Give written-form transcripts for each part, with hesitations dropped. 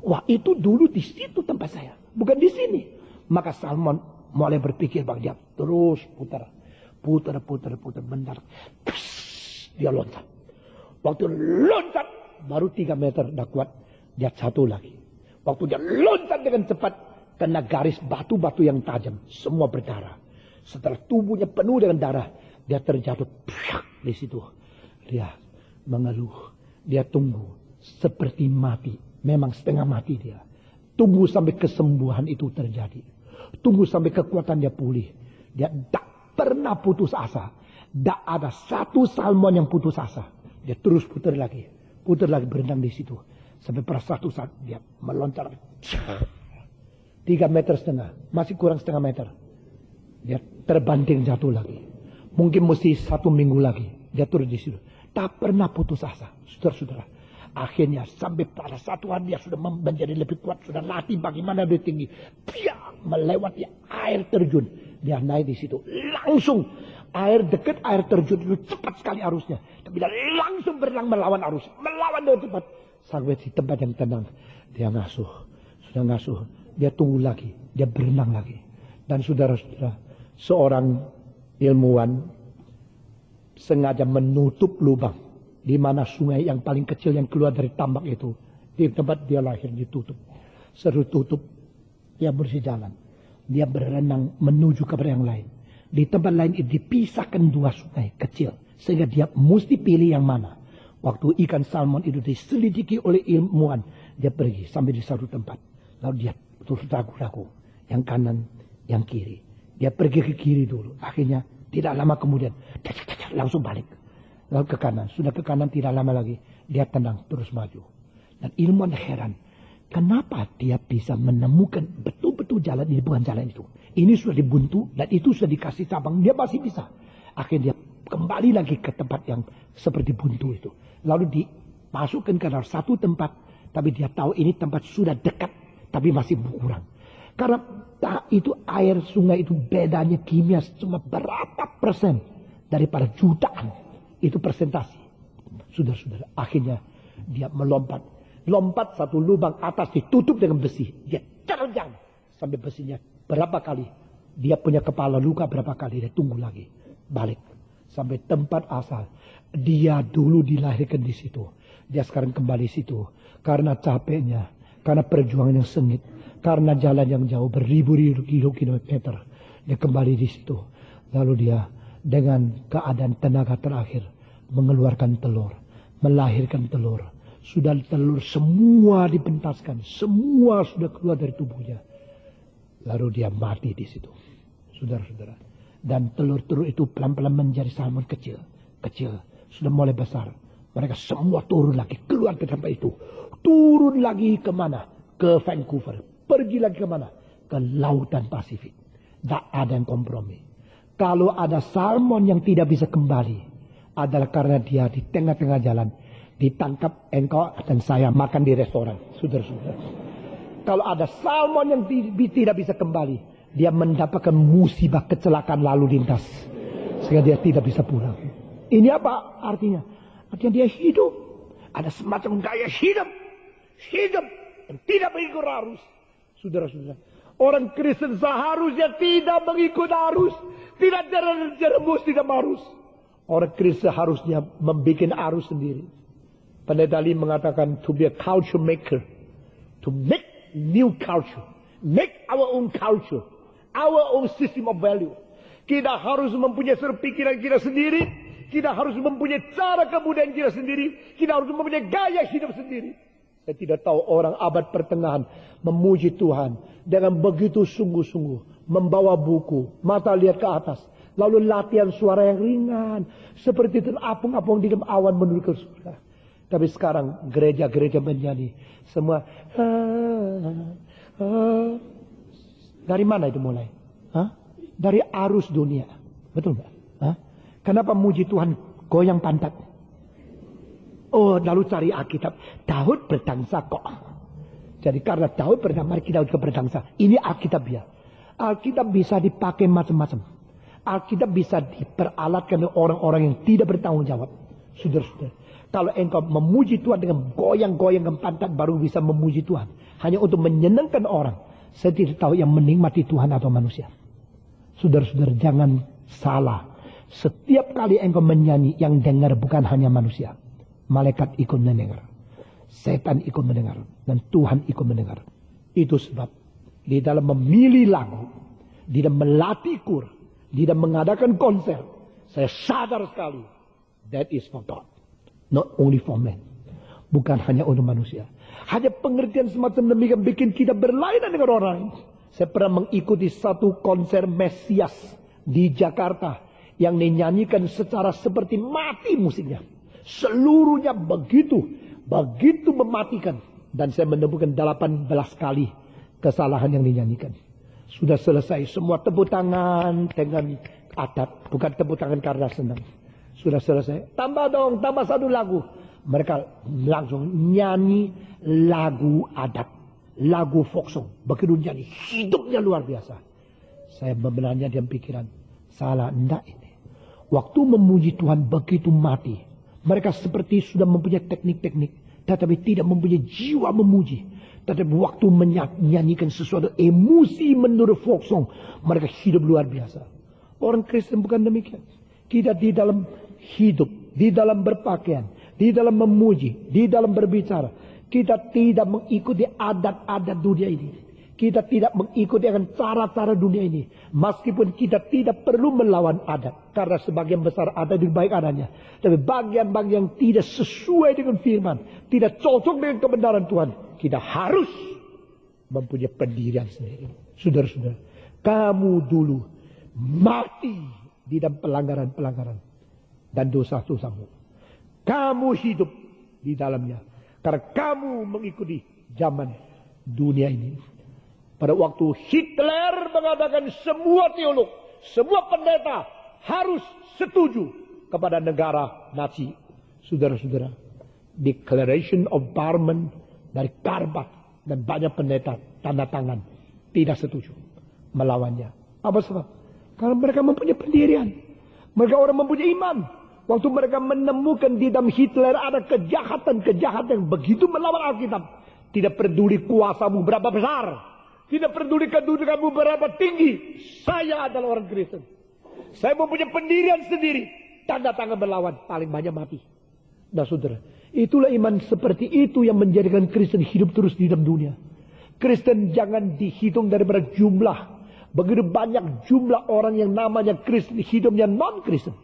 Wah, itu dulu di situ tempat saya, bukan di sini. Maka Salmon mulai berpikir bang, dia terus putar, bentar. Dia loncat. Waktu loncat, baru 3 meter dah kuat, dia jatuh lagi. Waktu dia loncat dengan cepat, kena garis batu-batu yang tajam, semua berdarah. Setelah tubuhnya penuh dengan darah, dia terjatuh di situ. Dia mengeluh, dia tunggu seperti mati, memang setengah mati dia. Tunggu sampai kesembuhan itu terjadi. Tunggu sampai kekuatan dia pulih. Dia tak pernah putus asa. Tak ada satu Salmon yang putus asa. Dia terus putar lagi berenang di situ. Sampai pada satu saat dia meloncat 3,5 meter, masih kurang setengah meter. Dia terbanting jatuh lagi. Mungkin mesti 1 minggu lagi dia turun di situ. Tak pernah putus asa, saudara-saudara. Akhirnya sampai pada satu hari dia sudah menjadi lebih kuat, sudah latih bagaimana dia tinggi. Dia melewati air terjun, dia naik di situ. Langsung dekat air terjun itu cepat sekali arusnya. Tapi dia langsung berenang melawan arus, melawan dengan cepat. Sampai di tempat yang tenang, dia sudah ngasuh. Dia tunggu lagi, dia berenang lagi. Dan saudara-saudara, seorang ilmuwan sengaja menutup lubang di mana sungai yang paling kecil yang keluar dari tambak itu, di tempat dia lahir ditutup. Seru tutup, dia bersih jalan. Dia berenang menuju ke yang lain. Di tempat lain itu dipisahkan 2 sungai kecil, sehingga dia mesti pilih yang mana. Waktu ikan salmon itu diselidiki oleh ilmuwan, dia pergi sampai di satu tempat. Lalu dia terus ragu-ragu, yang kanan, yang kiri. Dia pergi ke kiri dulu. Akhirnya tidak lama kemudian langsung balik. Lalu ke kanan. Sudah ke kanan tidak lama lagi. Dia tenang terus maju. Dan ilmuwan heran. Kenapa dia bisa menemukan betul-betul jalan ini bukan jalan itu. Ini sudah dibuntu dan itu sudah dikasih cabang. Dia masih bisa. Akhirnya dia kembali lagi ke tempat yang seperti buntu itu. Lalu dimasukkan ke dalam satu tempat. Tapi dia tahu ini tempat sudah dekat. Tapi masih kurang. Karena itu air sungai itu bedanya kimia cuma berapa persen daripada jutaan. Itu presentasi. Saudara-saudara, akhirnya dia lompat satu lubang atas ditutup dengan besi. Dia terjang sampai besinya berapa kali. Dia punya kepala luka berapa kali. Dia tunggu lagi. Balik sampai tempat asal. Dia dulu dilahirkan di situ. Dia sekarang kembali situ. Karena capeknya. Karena perjuangan yang sengit. Karena jalan yang jauh beribu-ribu kilometer. Dia kembali di situ. Lalu dia dengan keadaan tenaga terakhir mengeluarkan telur. Melahirkan telur. Sudah telur semua dipentaskan. Semua sudah keluar dari tubuhnya. Lalu dia mati di situ. Saudara-saudara. Dan telur-telur itu pelan-pelan menjadi salmon kecil. Kecil. Sudah mulai besar. Mereka semua turun lagi. Keluar ke tempat itu. Turun lagi kemana? Ke Vancouver. Pergi lagi kemana? Ke lautan Pasifik. Tak ada yang kompromi. Kalau ada salmon yang tidak bisa kembali. Adalah karena dia di tengah-tengah jalan. Ditangkap engkau dan saya makan di restoran. Saudara-saudara. Kalau ada salmon yang tidak bisa kembali. Dia mendapatkan musibah kecelakaan lalu lintas. Sehingga dia tidak bisa pulang. Ini apa artinya? Artinya dia hidup. Ada semacam gaya hidup. Hidup. Yang tidak mengikut arus. Saudara-saudara. Orang Kristen seharusnya tidak mengikut arus. Tidak jeremus, tidak arus. Orang Kristen harusnya membuat arus sendiri. Pendeta Lee mengatakan to be a culture maker. To make new culture. Make our own culture. Our own system of value. Kita harus mempunyai pikiran kita sendiri. Kita harus mempunyai cara kebudayaan kita sendiri. Kita harus mempunyai gaya hidup sendiri. Saya tidak tahu orang abad pertengahan memuji Tuhan dengan begitu sungguh-sungguh. Membawa buku, mata lihat ke atas. Lalu latihan suara yang ringan. Seperti itu apung-apung di dalam awan menuju ke surga. Tapi sekarang gereja-gereja menyanyi. Semua. Dari mana itu mulai? Dari arus dunia. Betul nggak? Kenapa muji Tuhan goyang pantat? Oh, lalu cari Alkitab. Daud berdangsa kok. Jadi karena Daud berdangsa, mari kita berdangsa. Ini Alkitabiah. Alkitab bisa dipakai macam-macam. Alkitab bisa diperalatkan oleh orang-orang yang tidak bertanggung jawab. Saudara-saudara. Kalau engkau memuji Tuhan dengan goyang-goyang pantat baru bisa memuji Tuhan. Hanya untuk menyenangkan orang. Saya tidak tahu yang menikmati Tuhan atau manusia. Saudara-saudara, jangan salah. Setiap kali engkau menyanyi, yang dengar bukan hanya manusia. Malaikat ikut mendengar. Setan ikut mendengar. Dan Tuhan ikut mendengar. Itu sebab di dalam memilih lagu, di dalam melatih kur, di dalam mengadakan konser, saya sadar sekali, that is for God. Not only for men. Bukan hanya untuk manusia. Hanya pengertian semacam demikian bikin kita berlainan dengan orang lain. Saya pernah mengikuti satu konser Mesias di Jakarta. Yang dinyanyikan secara seperti mati musiknya. Seluruhnya begitu mematikan. Dan saya menemukan 18 kali kesalahan yang dinyanyikan. Sudah selesai semua tepuk tangan dengan adat. Bukan tepuk tangan karena senang. Sudah selesai. Tambah dong, tambah satu lagu. Mereka langsung nyanyi lagu adat. Lagu folk song. Begitu nyanyi. Hidupnya luar biasa. Saya membenarnya dalam pikiran. Salah, enggak ini. Waktu memuji Tuhan begitu mati. Mereka seperti sudah mempunyai teknik-teknik. Tetapi tidak mempunyai jiwa memuji. Tetapi waktu menyanyikan sesuatu emosi menurut folk song. Mereka hidup luar biasa. Orang Kristen bukan demikian. Kita di dalam hidup, di dalam berpakaian, di dalam memuji, di dalam berbicara. Kita tidak mengikuti adat-adat dunia ini. Kita tidak mengikuti dengan cara-cara dunia ini. Meskipun kita tidak perlu melawan adat. Karena sebagian besar adat itu baik adanya. Tapi bagian-bagian yang tidak sesuai dengan firman. Tidak cocok dengan kebenaran Tuhan. Kita harus mempunyai pendirian sendiri. Saudara-saudara, kamu dulu mati di dalam pelanggaran-pelanggaran dan dosa-dosamu. Kamu hidup di dalamnya. Karena kamu mengikuti zaman dunia ini. Pada waktu Hitler mengadakan semua teolog, semua pendeta harus setuju kepada negara Nazi. Saudara-saudara, Declaration of Barmen dari Karbach dan banyak pendeta tanda tangan tidak setuju melawannya. Apa sebab? Karena mereka mempunyai pendirian. Mereka orang mempunyai iman. Waktu mereka menemukan di dalam Hitler ada kejahatan-kejahatan yang begitu melawan Alkitab. Tidak peduli kuasamu berapa besar. Tidak peduli kedudukanmu berapa tinggi. Saya adalah orang Kristen. Saya mempunyai pendirian sendiri. Tanda tangan melawan. Paling banyak mati. Nah saudara. Itulah iman seperti itu yang menjadikan Kristen hidup terus di dalam dunia. Kristen jangan dihitung daripada jumlah. Begitu banyak jumlah orang yang namanya Kristen hidupnya non-Kristen.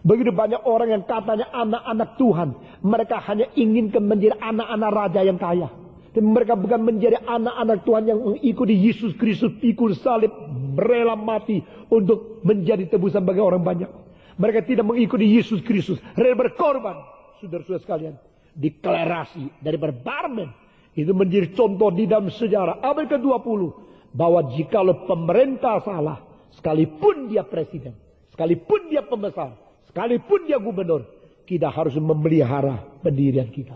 Begitu banyak orang yang katanya anak-anak Tuhan. Mereka hanya inginkan menjadi anak-anak raja yang kaya. Dan mereka bukan menjadi anak-anak Tuhan yang mengikuti Yesus Kristus pikul salib, rela mati untuk menjadi tebusan bagi orang banyak. Mereka tidak mengikuti Yesus Kristus, rela berkorban. Saudara-saudara sekalian, deklarasi dari Barmen itu menjadi contoh di dalam sejarah abad ke-20 bahwa jikalau pemerintah salah, sekalipun dia presiden, sekalipun dia pembesar, sekalipun dia gubernur, kita harus memelihara pendirian kita.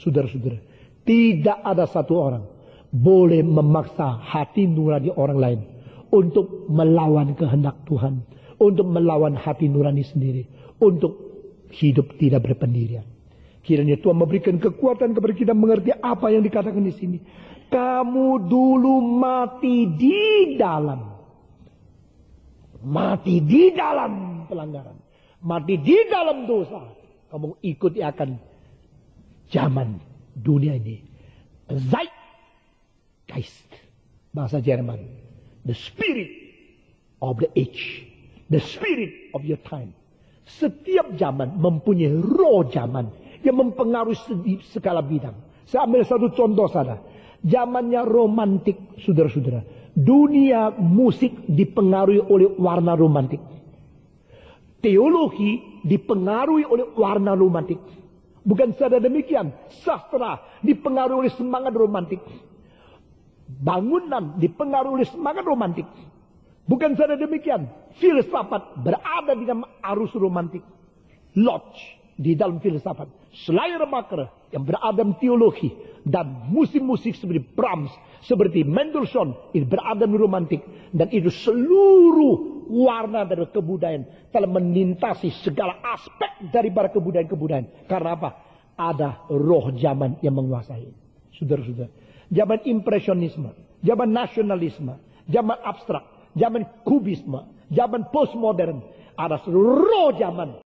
Saudara-saudara, tidak ada satu orang boleh memaksa hati nurani orang lain untuk melawan kehendak Tuhan, untuk melawan hati nurani sendiri, untuk hidup tidak berpendirian. Kiranya Tuhan memberikan kekuatan kepada kita mengerti apa yang dikatakan di sini. Kamu dulu mati di dalam pelanggaran, mati di dalam dosa. Kamu ikuti akan zaman dunia ini. Zeitgeist, bahasa Jerman. The spirit of the age. The spirit of your time. Setiap zaman mempunyai roh zaman yang mempengaruhi segala bidang. Saya ambil satu contoh saja. Zamannya romantik, saudara-saudara. Dunia musik dipengaruhi oleh warna romantik. Teologi dipengaruhi oleh warna romantik. Bukan saja demikian, sastra dipengaruhi oleh semangat romantik. Bangunan dipengaruhi oleh semangat romantik. Bukan saja demikian, filsafat berada di dalam arus romantik. Lodge di dalam filsafat. Schleiermacher yang berada dalam teologi. Dan musik-musik seperti Brahms, seperti Mendelssohn, itu berada dalam romantik. Dan itu seluruh warna dari kebudayaan telah melintasi segala aspek daripada kebudayaan-kebudayaan. Karena apa? ada roh zaman yang menguasai. Saudara-saudara. Zaman impresionisme, zaman nasionalisme, zaman abstrak, zaman kubisme, zaman postmodern. Ada roh zaman